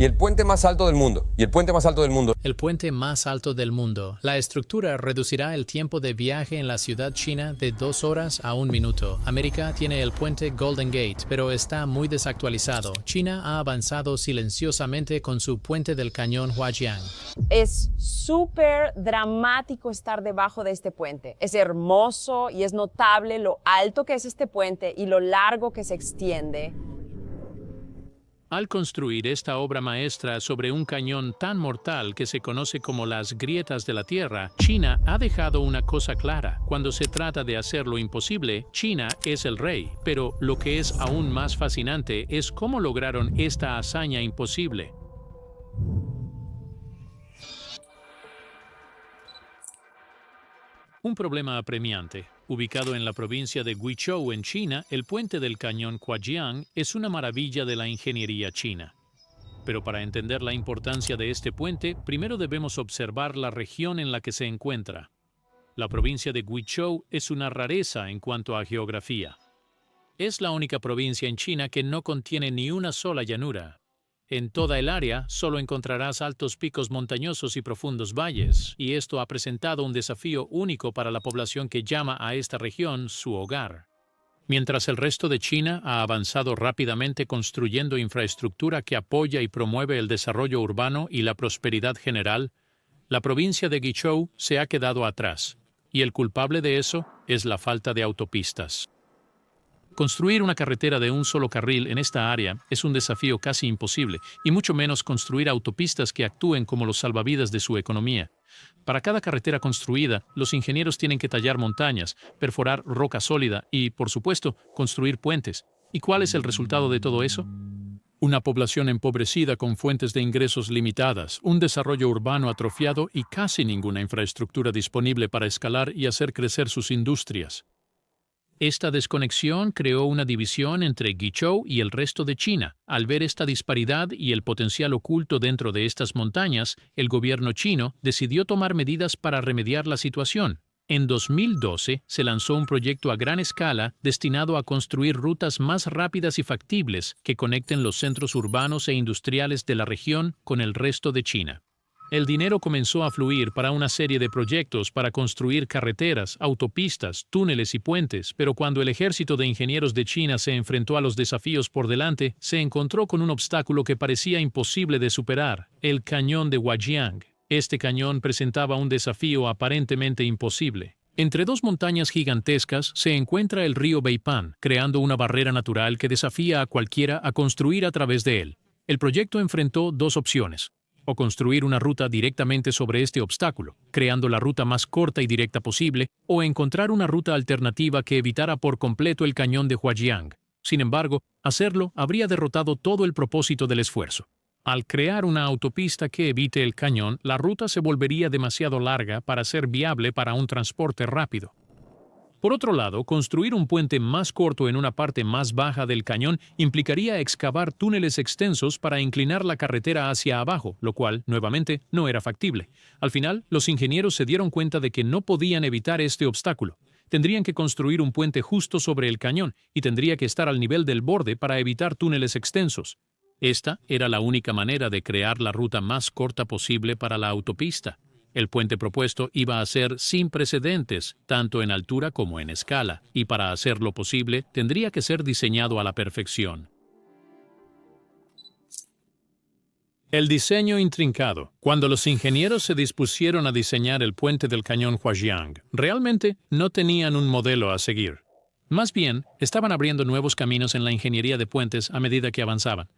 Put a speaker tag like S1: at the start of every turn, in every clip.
S1: Y el puente más alto del mundo. Y el puente más alto del mundo.
S2: El puente más alto del mundo. La estructura reducirá el tiempo de viaje en la ciudad china de 2 horas a 1 minuto. América tiene el puente Golden Gate, pero está muy desactualizado. China ha avanzado silenciosamente con su puente del cañón Huajiang.
S3: Es súper dramático estar debajo de este puente. Es hermoso y es notable lo alto que es este puente y lo largo que se extiende.
S2: Al construir esta obra maestra sobre un cañón tan mortal que se conoce como las grietas de la Tierra, China ha dejado una cosa clara. Cuando se trata de hacer lo imposible, China es el rey. Pero lo que es aún más fascinante es cómo lograron esta hazaña imposible. Un problema apremiante. Ubicado en la provincia de Guizhou, en China, el puente del cañón Huajiang es una maravilla de la ingeniería china. Pero para entender la importancia de este puente, primero debemos observar la región en la que se encuentra. La provincia de Guizhou es una rareza en cuanto a geografía. Es la única provincia en China que no contiene ni una sola llanura. En toda el área solo encontrarás altos picos montañosos y profundos valles, y esto ha presentado un desafío único para la población que llama a esta región su hogar. Mientras el resto de China ha avanzado rápidamente construyendo infraestructura que apoya y promueve el desarrollo urbano y la prosperidad general, la provincia de Guizhou se ha quedado atrás, y el culpable de eso es la falta de autopistas. Construir una carretera de un solo carril en esta área es un desafío casi imposible, y mucho menos construir autopistas que actúen como los salvavidas de su economía. Para cada carretera construida, los ingenieros tienen que tallar montañas, perforar roca sólida y, por supuesto, construir puentes. ¿Y cuál es el resultado de todo eso? Una población empobrecida con fuentes de ingresos limitadas, un desarrollo urbano atrofiado y casi ninguna infraestructura disponible para escalar y hacer crecer sus industrias. Esta desconexión creó una división entre Guizhou y el resto de China. Al ver esta disparidad y el potencial oculto dentro de estas montañas, el gobierno chino decidió tomar medidas para remediar la situación. En 2012 se lanzó un proyecto a gran escala destinado a construir rutas más rápidas y factibles que conecten los centros urbanos e industriales de la región con el resto de China. El dinero comenzó a fluir para una serie de proyectos para construir carreteras, autopistas, túneles y puentes, pero cuando el ejército de ingenieros de China se enfrentó a los desafíos por delante, se encontró con un obstáculo que parecía imposible de superar: el cañón de Huajiang. Este cañón presentaba un desafío aparentemente imposible. Entre dos montañas gigantescas se encuentra el río Beipan, creando una barrera natural que desafía a cualquiera a construir a través de él. El proyecto enfrentó dos opciones: o construir una ruta directamente sobre este obstáculo, creando la ruta más corta y directa posible, o encontrar una ruta alternativa que evitara por completo el cañón de Huajiang. Sin embargo, hacerlo habría derrotado todo el propósito del esfuerzo. Al crear una autopista que evite el cañón, la ruta se volvería demasiado larga para ser viable para un transporte rápido. Por otro lado, construir un puente más corto en una parte más baja del cañón implicaría excavar túneles extensos para inclinar la carretera hacia abajo, lo cual, nuevamente, no era factible. Al final, los ingenieros se dieron cuenta de que no podían evitar este obstáculo. Tendrían que construir un puente justo sobre el cañón y tendría que estar al nivel del borde para evitar túneles extensos. Esta era la única manera de crear la ruta más corta posible para la autopista. El puente propuesto iba a ser sin precedentes, tanto en altura como en escala, y para hacerlo posible tendría que ser diseñado a la perfección. El diseño intrincado. Cuando los ingenieros se dispusieron a diseñar el puente del cañón Huajiang, realmente no tenían un modelo a seguir. Más bien, estaban abriendo nuevos caminos en la ingeniería de puentes a medida que avanzaban.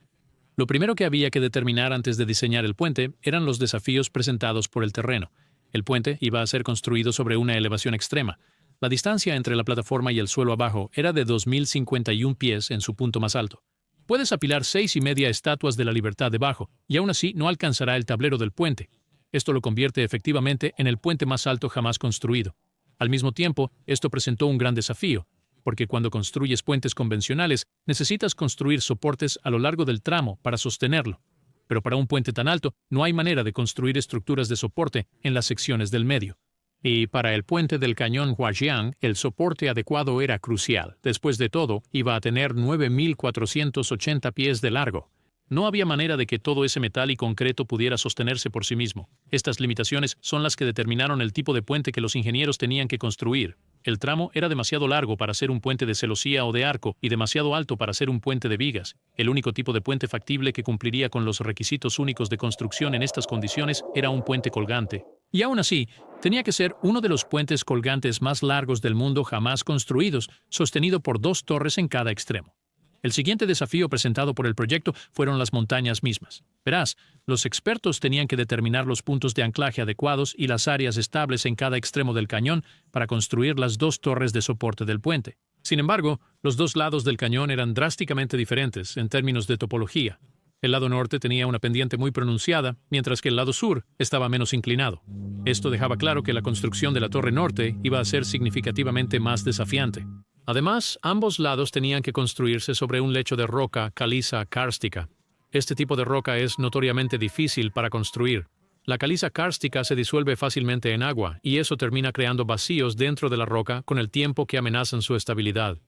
S2: Lo primero que había que determinar antes de diseñar el puente eran los desafíos presentados por el terreno. El puente iba a ser construido sobre una elevación extrema. La distancia entre la plataforma y el suelo abajo era de 2.051 pies en su punto más alto. Puedes apilar 6,5 estatuas de la libertad debajo, y aún así no alcanzará el tablero del puente. Esto lo convierte efectivamente en el puente más alto jamás construido. Al mismo tiempo, esto presentó un gran desafío, porque cuando construyes puentes convencionales, necesitas construir soportes a lo largo del tramo para sostenerlo. Pero para un puente tan alto, no hay manera de construir estructuras de soporte en las secciones del medio. Y para el puente del cañón Huajiang, el soporte adecuado era crucial. Después de todo, iba a tener 9.480 pies de largo. No había manera de que todo ese metal y concreto pudiera sostenerse por sí mismo. Estas limitaciones son las que determinaron el tipo de puente que los ingenieros tenían que construir. El tramo era demasiado largo para ser un puente de celosía o de arco y demasiado alto para ser un puente de vigas. El único tipo de puente factible que cumpliría con los requisitos únicos de construcción en estas condiciones era un puente colgante. Y aún así, tenía que ser uno de los puentes colgantes más largos del mundo jamás construidos, sostenido por 2 torres en cada extremo. El siguiente desafío presentado por el proyecto fueron las montañas mismas. Verás, los expertos tenían que determinar los puntos de anclaje adecuados y las áreas estables en cada extremo del cañón para construir las 2 torres de soporte del puente. Sin embargo, los 2 lados del cañón eran drásticamente diferentes en términos de topología. El lado norte tenía una pendiente muy pronunciada, mientras que el lado sur estaba menos inclinado. Esto dejaba claro que la construcción de la torre norte iba a ser significativamente más desafiante. Además, ambos lados tenían que construirse sobre un lecho de roca caliza kárstica. Este tipo de roca es notoriamente difícil para construir. La caliza kárstica se disuelve fácilmente en agua, y eso termina creando vacíos dentro de la roca con el tiempo que amenazan su estabilidad.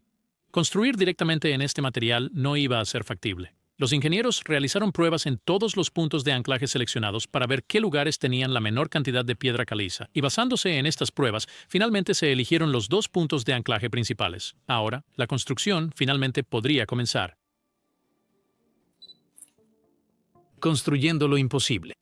S2: Construir directamente en este material no iba a ser factible. Los ingenieros realizaron pruebas en todos los puntos de anclaje seleccionados para ver qué lugares tenían la menor cantidad de piedra caliza, y basándose en estas pruebas, finalmente se eligieron los 2 puntos de anclaje principales. Ahora, la construcción finalmente podría comenzar. Construyendo lo imposible.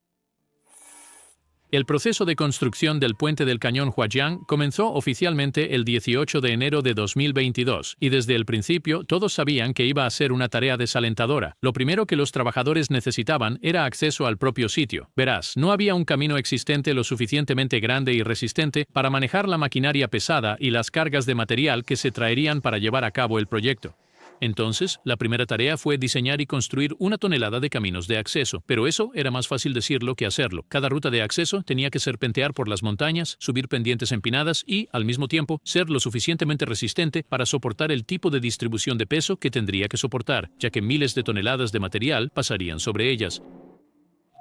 S2: El proceso de construcción del puente del cañón Huajiang comenzó oficialmente el 18 de enero de 2022, y desde el principio todos sabían que iba a ser una tarea desalentadora. Lo primero que los trabajadores necesitaban era acceso al propio sitio. Verás, no había un camino existente lo suficientemente grande y resistente para manejar la maquinaria pesada y las cargas de material que se traerían para llevar a cabo el proyecto. Entonces, la primera tarea fue diseñar y construir 1 tonelada de caminos de acceso, pero eso era más fácil decirlo que hacerlo. Cada ruta de acceso tenía que serpentear por las montañas, subir pendientes empinadas y, al mismo tiempo, ser lo suficientemente resistente para soportar el tipo de distribución de peso que tendría que soportar, ya que miles de toneladas de material pasarían sobre ellas.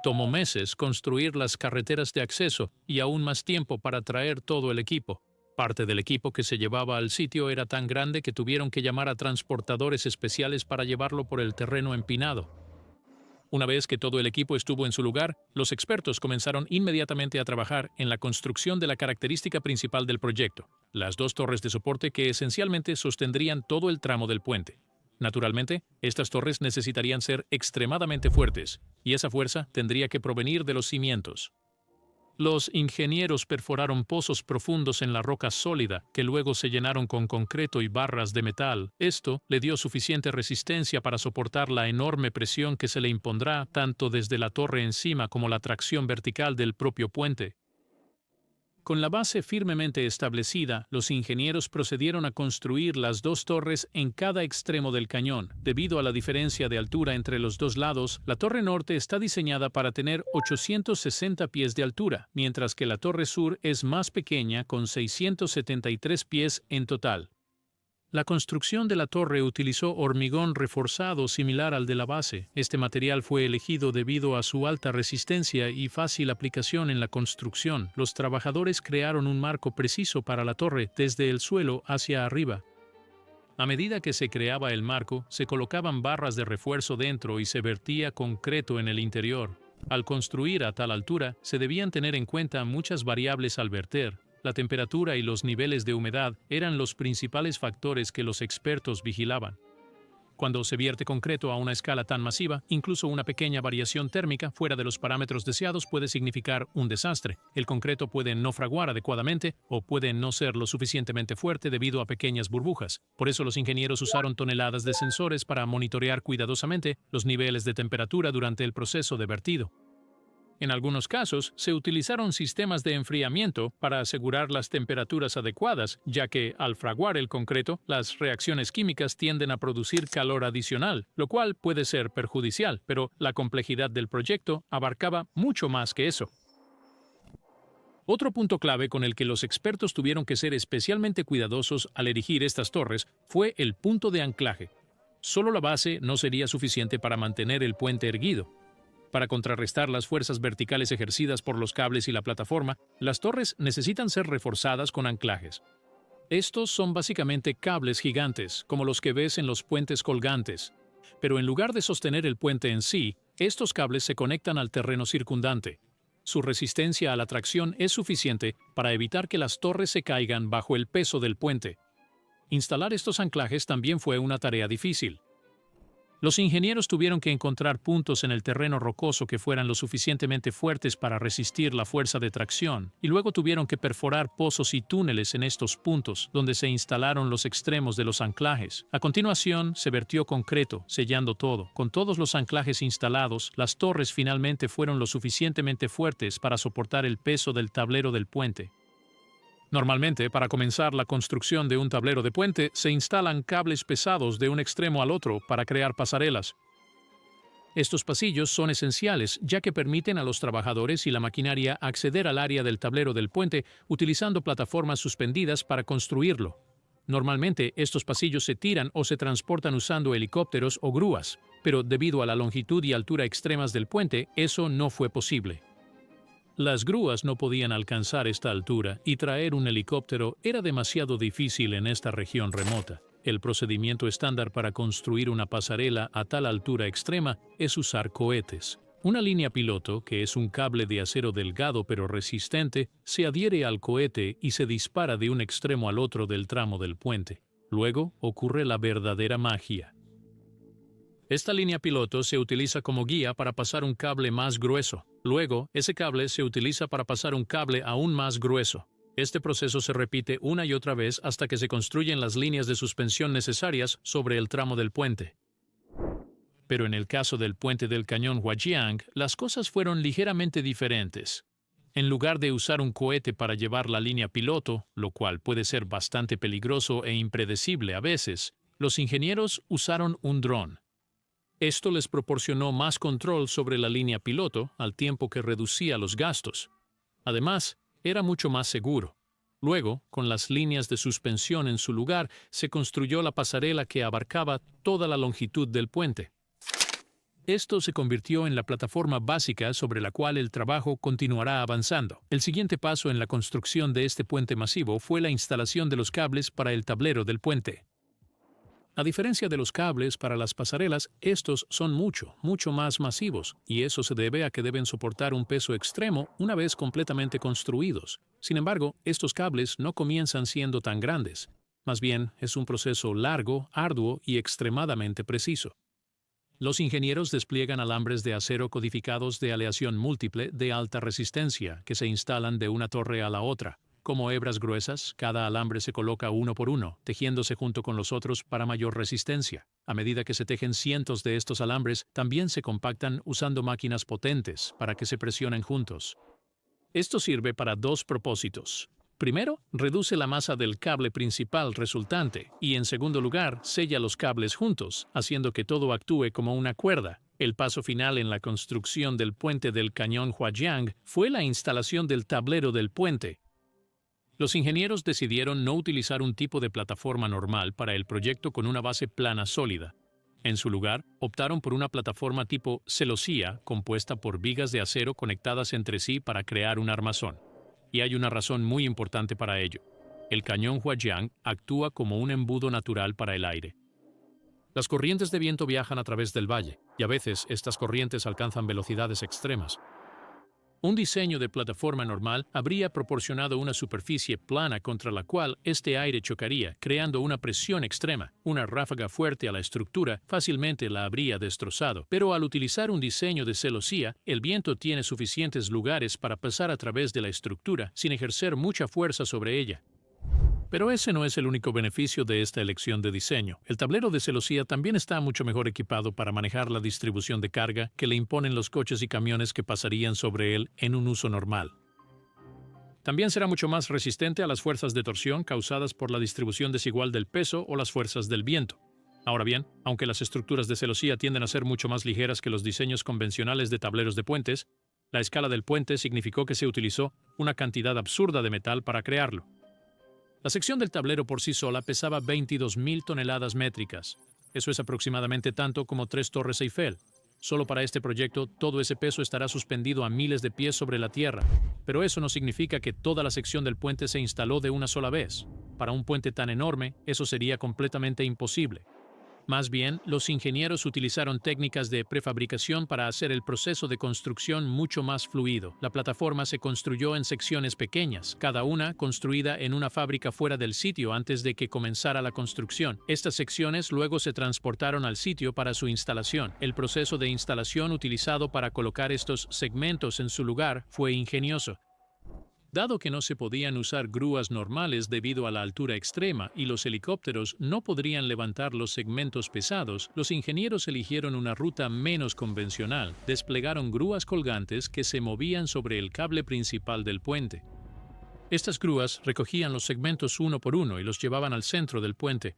S2: Tomó meses construir las carreteras de acceso y aún más tiempo para traer todo el equipo. Parte del equipo que se llevaba al sitio era tan grande que tuvieron que llamar a transportadores especiales para llevarlo por el terreno empinado. Una vez que todo el equipo estuvo en su lugar, los expertos comenzaron inmediatamente a trabajar en la construcción de la característica principal del proyecto, las 2 torres de soporte que esencialmente sostendrían todo el tramo del puente. Naturalmente, estas torres necesitarían ser extremadamente fuertes, y esa fuerza tendría que provenir de los cimientos. Los ingenieros perforaron pozos profundos en la roca sólida, que luego se llenaron con concreto y barras de metal. Esto le dio suficiente resistencia para soportar la enorme presión que se le impondrá tanto desde la torre encima como la tracción vertical del propio puente. Con la base firmemente establecida, los ingenieros procedieron a construir las 2 torres en cada extremo del cañón. Debido a la diferencia de altura entre los 2 lados, la torre norte está diseñada para tener 860 pies de altura, mientras que la torre sur es más pequeña con 673 pies en total. La construcción de la torre utilizó hormigón reforzado similar al de la base. Este material fue elegido debido a su alta resistencia y fácil aplicación en la construcción. Los trabajadores crearon un marco preciso para la torre desde el suelo hacia arriba. A medida que se creaba el marco, se colocaban barras de refuerzo dentro y se vertía concreto en el interior. Al construir a tal altura, se debían tener en cuenta muchas variables al verter. La temperatura y los niveles de humedad eran los principales factores que los expertos vigilaban. Cuando se vierte concreto a una escala tan masiva, incluso una pequeña variación térmica fuera de los parámetros deseados puede significar un desastre. El concreto puede no fraguar adecuadamente o puede no ser lo suficientemente fuerte debido a pequeñas burbujas. Por eso los ingenieros usaron toneladas de sensores para monitorear cuidadosamente los niveles de temperatura durante el proceso de vertido. En algunos casos, se utilizaron sistemas de enfriamiento para asegurar las temperaturas adecuadas, ya que, al fraguar el concreto, las reacciones químicas tienden a producir calor adicional, lo cual puede ser perjudicial, pero la complejidad del proyecto abarcaba mucho más que eso. Otro punto clave con el que los expertos tuvieron que ser especialmente cuidadosos al erigir estas torres fue el punto de anclaje. Solo la base no sería suficiente para mantener el puente erguido. Para contrarrestar las fuerzas verticales ejercidas por los cables y la plataforma, las torres necesitan ser reforzadas con anclajes. Estos son básicamente cables gigantes, como los que ves en los puentes colgantes. pero en lugar de sostener el puente en sí, estos cables se conectan al terreno circundante. Su resistencia a la tracción es suficiente para evitar que las torres se caigan bajo el peso del puente. Instalar estos anclajes también fue una tarea difícil. Los ingenieros tuvieron que encontrar puntos en el terreno rocoso que fueran lo suficientemente fuertes para resistir la fuerza de tracción, y luego tuvieron que perforar pozos y túneles en estos puntos, donde se instalaron los extremos de los anclajes. A continuación, se vertió concreto, sellando todo. Con todos los anclajes instalados, las torres finalmente fueron lo suficientemente fuertes para soportar el peso del tablero del puente. Normalmente, para comenzar la construcción de un tablero de puente, se instalan cables pesados de un extremo al otro para crear pasarelas. Estos pasillos son esenciales, ya que permiten a los trabajadores y la maquinaria acceder al área del tablero del puente utilizando plataformas suspendidas para construirlo. Normalmente, estos pasillos se tiran o se transportan usando helicópteros o grúas, pero debido a la longitud y altura extremas del puente, eso no fue posible. Las grúas no podían alcanzar esta altura y traer un helicóptero era demasiado difícil en esta región remota. El procedimiento estándar para construir una pasarela a tal altura extrema es usar cohetes. Una línea piloto, que es un cable de acero delgado pero resistente, se adhiere al cohete y se dispara de un extremo al otro del tramo del puente. Luego ocurre la verdadera magia. Esta línea piloto se utiliza como guía para pasar un cable más grueso. Luego, ese cable se utiliza para pasar un cable aún más grueso. Este proceso se repite una y otra vez hasta que se construyen las líneas de suspensión necesarias sobre el tramo del puente. Pero en el caso del puente del cañón Huajiang, las cosas fueron ligeramente diferentes. En lugar de usar un cohete para llevar la línea piloto, lo cual puede ser bastante peligroso e impredecible a veces, los ingenieros usaron un dron. Esto les proporcionó más control sobre la línea piloto al tiempo que reducía los gastos. Además, era mucho más seguro. Luego, con las líneas de suspensión en su lugar, se construyó la pasarela que abarcaba toda la longitud del puente. Esto se convirtió en la plataforma básica sobre la cual el trabajo continuará avanzando. El siguiente paso en la construcción de este puente masivo fue la instalación de los cables para el tablero del puente. A diferencia de los cables para las pasarelas, estos son mucho más masivos, y eso se debe a que deben soportar un peso extremo una vez completamente construidos. Sin embargo, estos cables no comienzan siendo tan grandes. Más bien, es un proceso largo, arduo y extremadamente preciso. Los ingenieros despliegan alambres de acero codificados de aleación múltiple de alta resistencia que se instalan de una torre a la otra. Como hebras gruesas, cada alambre se coloca uno por uno, tejiéndose junto con los otros para mayor resistencia. A medida que se tejen cientos de estos alambres, también se compactan usando máquinas potentes para que se presionen juntos. Esto sirve para dos propósitos. Primero, reduce la masa del cable principal resultante y, en segundo lugar, sella los cables juntos, haciendo que todo actúe como una cuerda. El paso final en la construcción del puente del cañón Huajiang fue la instalación del tablero del puente. Los ingenieros decidieron no utilizar un tipo de plataforma normal para el proyecto con una base plana sólida. En su lugar, optaron por una plataforma tipo celosía compuesta por vigas de acero conectadas entre sí para crear un armazón. Y hay una razón muy importante para ello. El cañón Huajiang actúa como un embudo natural para el aire. Las corrientes de viento viajan a través del valle, y a veces estas corrientes alcanzan velocidades extremas. Un diseño de plataforma normal habría proporcionado una superficie plana contra la cual este aire chocaría, creando una presión extrema. Una ráfaga fuerte a la estructura fácilmente la habría destrozado. Pero al utilizar un diseño de celosía, el viento tiene suficientes lugares para pasar a través de la estructura sin ejercer mucha fuerza sobre ella. Pero ese no es el único beneficio de esta elección de diseño. El tablero de celosía también está mucho mejor equipado para manejar la distribución de carga que le imponen los coches y camiones que pasarían sobre él en un uso normal. También será mucho más resistente a las fuerzas de torsión causadas por la distribución desigual del peso o las fuerzas del viento. Ahora bien, aunque las estructuras de celosía tienden a ser mucho más ligeras que los diseños convencionales de tableros de puentes, la escala del puente significó que se utilizó una cantidad absurda de metal para crearlo. La sección del tablero por sí sola pesaba 22.000 toneladas métricas. Eso es aproximadamente tanto como 3 torres Eiffel. Solo para este proyecto, todo ese peso estará suspendido a miles de pies sobre la tierra. Pero eso no significa que toda la sección del puente se instaló de una sola vez. Para un puente tan enorme, eso sería completamente imposible. Más bien, los ingenieros utilizaron técnicas de prefabricación para hacer el proceso de construcción mucho más fluido. La plataforma se construyó en secciones pequeñas, cada una construida en una fábrica fuera del sitio antes de que comenzara la construcción. Estas secciones luego se transportaron al sitio para su instalación. El proceso de instalación utilizado para colocar estos segmentos en su lugar fue ingenioso. Dado que no se podían usar grúas normales debido a la altura extrema y los helicópteros no podrían levantar los segmentos pesados, los ingenieros eligieron una ruta menos convencional. Desplegaron grúas colgantes que se movían sobre el cable principal del puente. Estas grúas recogían los segmentos uno por uno y los llevaban al centro del puente.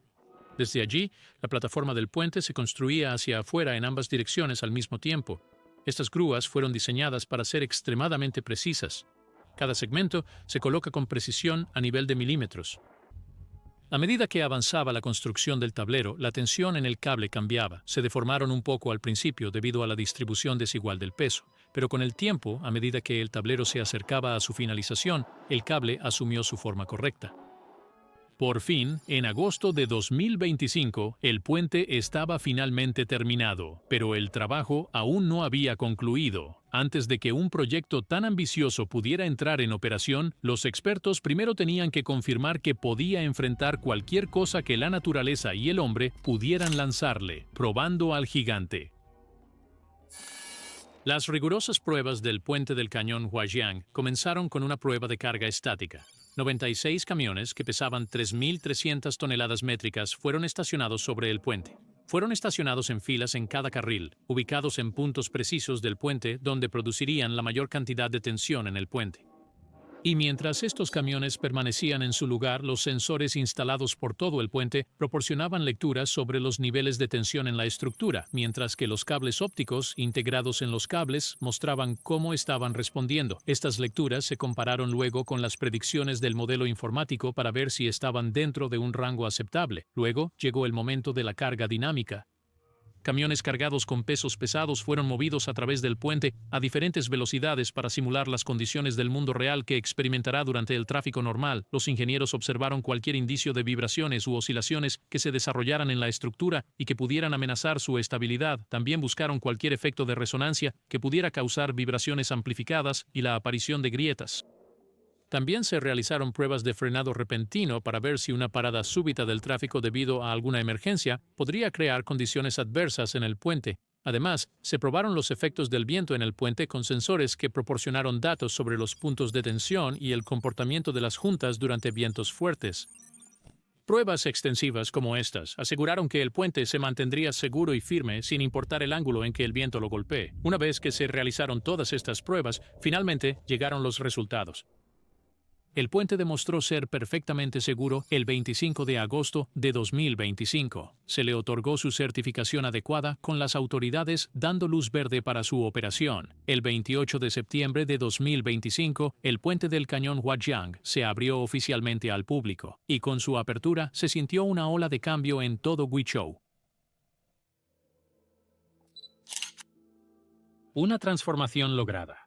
S2: Desde allí, la plataforma del puente se construía hacia afuera en ambas direcciones al mismo tiempo. Estas grúas fueron diseñadas para ser extremadamente precisas. Cada segmento se coloca con precisión a nivel de milímetros. A medida que avanzaba la construcción del tablero, la tensión en el cable cambiaba. Se deformaron un poco al principio debido a la distribución desigual del peso, pero con el tiempo, a medida que el tablero se acercaba a su finalización, el cable asumió su forma correcta. Por fin, en agosto de 2025, el puente estaba finalmente terminado, pero el trabajo aún no había concluido. Antes de que un proyecto tan ambicioso pudiera entrar en operación, los expertos primero tenían que confirmar que podía enfrentar cualquier cosa que la naturaleza y el hombre pudieran lanzarle, probando al gigante. Las rigurosas pruebas del puente del cañón Huajiang comenzaron con una prueba de carga estática. 96 camiones que pesaban 3.300 toneladas métricas fueron estacionados sobre el puente. Fueron estacionados en filas en cada carril, ubicados en puntos precisos del puente donde producirían la mayor cantidad de tensión en el puente. Y mientras estos camiones permanecían en su lugar, los sensores instalados por todo el puente proporcionaban lecturas sobre los niveles de tensión en la estructura, mientras que los cables ópticos integrados en los cables mostraban cómo estaban respondiendo. Estas lecturas se compararon luego con las predicciones del modelo informático para ver si estaban dentro de un rango aceptable. Luego llegó el momento de la carga dinámica. Camiones cargados con pesos pesados fueron movidos a través del puente a diferentes velocidades para simular las condiciones del mundo real que experimentará durante el tráfico normal. Los ingenieros observaron cualquier indicio de vibraciones u oscilaciones que se desarrollaran en la estructura y que pudieran amenazar su estabilidad. También buscaron cualquier efecto de resonancia que pudiera causar vibraciones amplificadas y la aparición de grietas. También se realizaron pruebas de frenado repentino para ver si una parada súbita del tráfico debido a alguna emergencia podría crear condiciones adversas en el puente. Además, se probaron los efectos del viento en el puente con sensores que proporcionaron datos sobre los puntos de tensión y el comportamiento de las juntas durante vientos fuertes. Pruebas extensivas como estas aseguraron que el puente se mantendría seguro y firme sin importar el ángulo en que el viento lo golpee. Una vez que se realizaron todas estas pruebas, finalmente llegaron los resultados. El puente demostró ser perfectamente seguro el 25 de agosto de 2025. Se le otorgó su certificación adecuada con las autoridades dando luz verde para su operación. El 28 de septiembre de 2025, el puente del cañón Huajiang se abrió oficialmente al público, y con su apertura se sintió una ola de cambio en todo Guizhou. Una transformación lograda.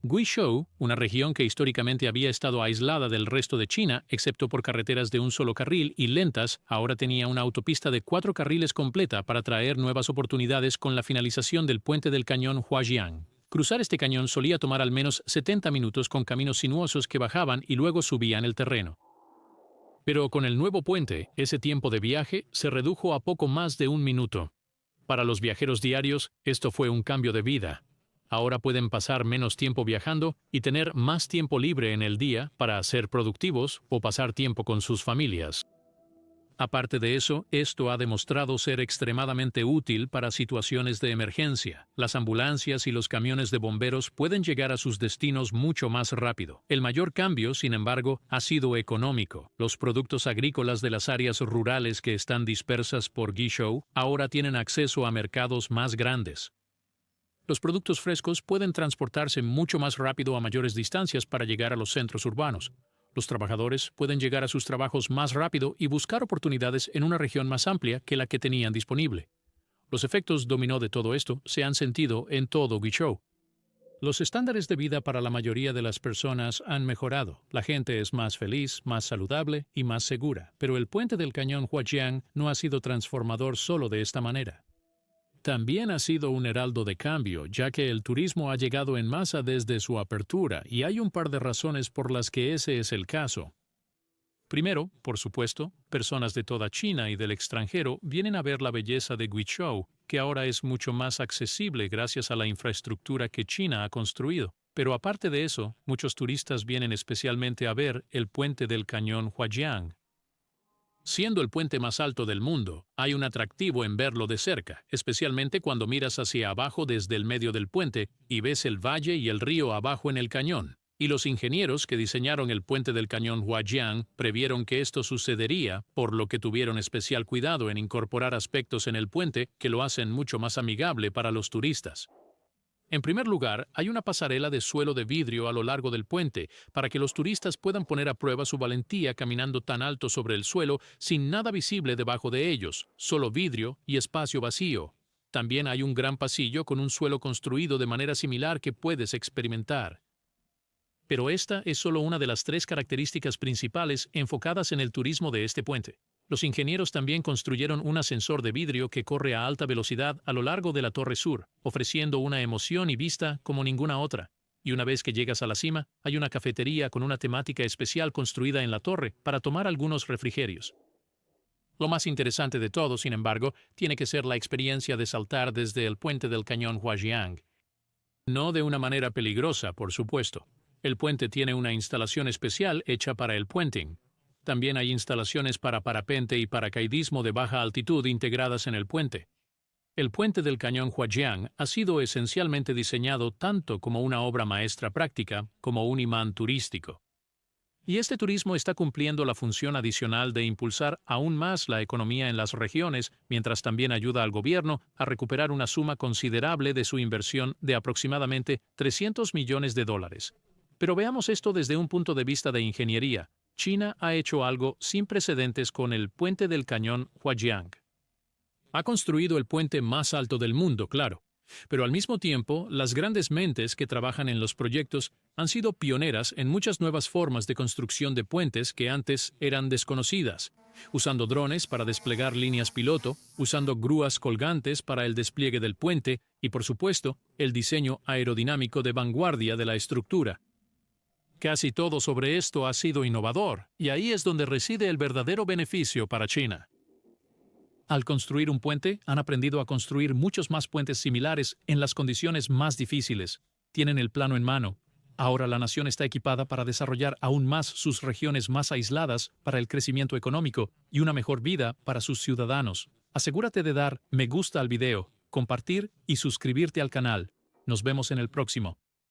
S2: Guizhou, una región que históricamente había estado aislada del resto de China, excepto por carreteras de un solo carril y lentas, ahora tenía una autopista de 4 carriles completa para traer nuevas oportunidades con la finalización del puente del cañón Huajiang. Cruzar este cañón solía tomar al menos 70 minutos con caminos sinuosos que bajaban y luego subían el terreno. Pero con el nuevo puente, ese tiempo de viaje se redujo a poco más de 1 minuto. Para los viajeros diarios, esto fue un cambio de vida. Ahora pueden pasar menos tiempo viajando y tener más tiempo libre en el día para ser productivos o pasar tiempo con sus familias. Aparte de eso, esto ha demostrado ser extremadamente útil para situaciones de emergencia. Las ambulancias y los camiones de bomberos pueden llegar a sus destinos mucho más rápido. El mayor cambio, sin embargo, ha sido económico. Los productos agrícolas de las áreas rurales que están dispersas por Guizhou ahora tienen acceso a mercados más grandes. Los productos frescos pueden transportarse mucho más rápido a mayores distancias para llegar a los centros urbanos. Los trabajadores pueden llegar a sus trabajos más rápido y buscar oportunidades en una región más amplia que la que tenían disponible. Los efectos dominó de todo esto se han sentido en todo Guizhou. Los estándares de vida para la mayoría de las personas han mejorado. La gente es más feliz, más saludable y más segura. Pero el puente del cañón Huajiang no ha sido transformador solo de esta manera. También ha sido un heraldo de cambio, ya que el turismo ha llegado en masa desde su apertura, y hay un par de razones por las que ese es el caso. Primero, por supuesto, personas de toda China y del extranjero vienen a ver la belleza de Guizhou, que ahora es mucho más accesible gracias a la infraestructura que China ha construido. Pero aparte de eso, muchos turistas vienen especialmente a ver el puente del cañón Huajiang. Siendo el puente más alto del mundo, hay un atractivo en verlo de cerca, especialmente cuando miras hacia abajo desde el medio del puente y ves el valle y el río abajo en el cañón. Y los ingenieros que diseñaron el puente del cañón Huajiang previeron que esto sucedería, por lo que tuvieron especial cuidado en incorporar aspectos en el puente que lo hacen mucho más amigable para los turistas. En primer lugar, hay una pasarela de suelo de vidrio a lo largo del puente para que los turistas puedan poner a prueba su valentía caminando tan alto sobre el suelo sin nada visible debajo de ellos, solo vidrio y espacio vacío. También hay un gran pasillo con un suelo construido de manera similar que puedes experimentar. Pero esta es solo una de las 3 características principales enfocadas en el turismo de este puente. Los ingenieros también construyeron un ascensor de vidrio que corre a alta velocidad a lo largo de la Torre Sur, ofreciendo una emoción y vista como ninguna otra. Y una vez que llegas a la cima, hay una cafetería con una temática especial construida en la torre para tomar algunos refrigerios. Lo más interesante de todo, sin embargo, tiene que ser la experiencia de saltar desde el puente del cañón Huajiang. No de una manera peligrosa, por supuesto. El puente tiene una instalación especial hecha para el puenting. También hay instalaciones para parapente y paracaidismo de baja altitud integradas en el puente. El puente del cañón Huajiang ha sido esencialmente diseñado tanto como una obra maestra práctica como un imán turístico. Y este turismo está cumpliendo la función adicional de impulsar aún más la economía en las regiones, mientras también ayuda al gobierno a recuperar una suma considerable de su inversión de aproximadamente $300 millones. Pero veamos esto desde un punto de vista de ingeniería. China ha hecho algo sin precedentes con el puente del cañón Huajiang. Ha construido el puente más alto del mundo, claro, pero al mismo tiempo, las grandes mentes que trabajan en los proyectos han sido pioneras en muchas nuevas formas de construcción de puentes que antes eran desconocidas, usando drones para desplegar líneas piloto, usando grúas colgantes para el despliegue del puente y, por supuesto, el diseño aerodinámico de vanguardia de la estructura. Casi todo sobre esto ha sido innovador, y ahí es donde reside el verdadero beneficio para China. Al construir un puente, han aprendido a construir muchos más puentes similares en las condiciones más difíciles. Tienen el plano en mano. Ahora la nación está equipada para desarrollar aún más sus regiones más aisladas para el crecimiento económico y una mejor vida para sus ciudadanos. Asegúrate de dar me gusta al video, compartir y suscribirte al canal. Nos vemos en el próximo.